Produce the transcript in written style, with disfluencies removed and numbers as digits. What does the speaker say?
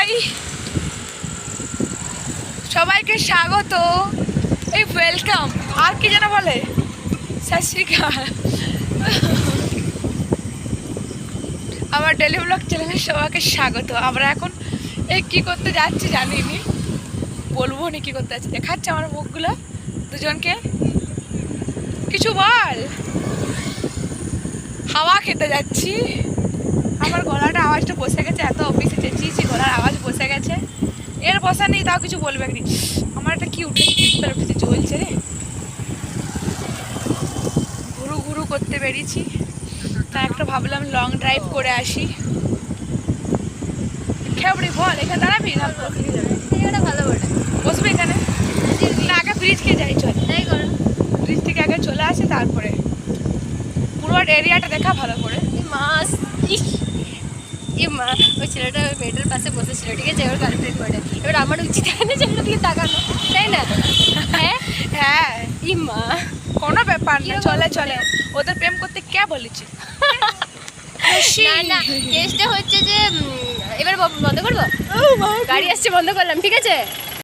High, সবাইকে স্বাগত, এই ওয়েলকাম, আর কি যেন বলে, সত শ্রী আকাল। আমার ডেলি ব্লগ চ্যানেলে সবাইকে স্বাগত। আমরা এখন এই কি করতে যাচ্ছি জানিনি, বলবো নি কি করতে যাচ্ছি। দেখাচ্ছে আমার মুখগুলো দুজনকে, কিছু বল। হাওয়া খেতে যাচ্ছি। আমার গলাটা আওয়াজটা বসে গেছে, এত অফিসে চেঁচিয়েছি, গলার আওয়াজ বসে গেছে। এর বসা নেই, তাও কিছু বলবে নি। আমার একটা কি উঠেছে জ্বলছে রে। ঘুরু ঘুরু করতে বেরিয়েছি, তা একটা ভাবলাম লং ড্রাইভ করে আসি। খেবড়ি বল, এখানে দাঁড়াবি না? ভালো বটে, বসবি এখানে না? আগে ব্রিজকে যাই, চল। তাই করো। ব্রিজ থেকে আগে চলে আসে, তারপরে পুরো এরিয়াটা দেখা ভালো করে। মাস মা, ওই ছেলেটা ওই মেয়েটার পাশে বসেছিল, ঠিক আছে, ওর গার্লফ্রেন্ড বলে। এবার আমার উচিত এখানে ছেলেটার দিকে তাকানো, তাই না? হ্যাঁ হ্যাঁ, মা, কোনো ব্যাপার না, চলে চলে। ওদের প্রেম করতে কে বলেছে? না না, কেসটা হচ্ছে যে এবার বন্ধ করবো, গাড়ি আসছে, বন্ধ করলাম, ঠিক আছে।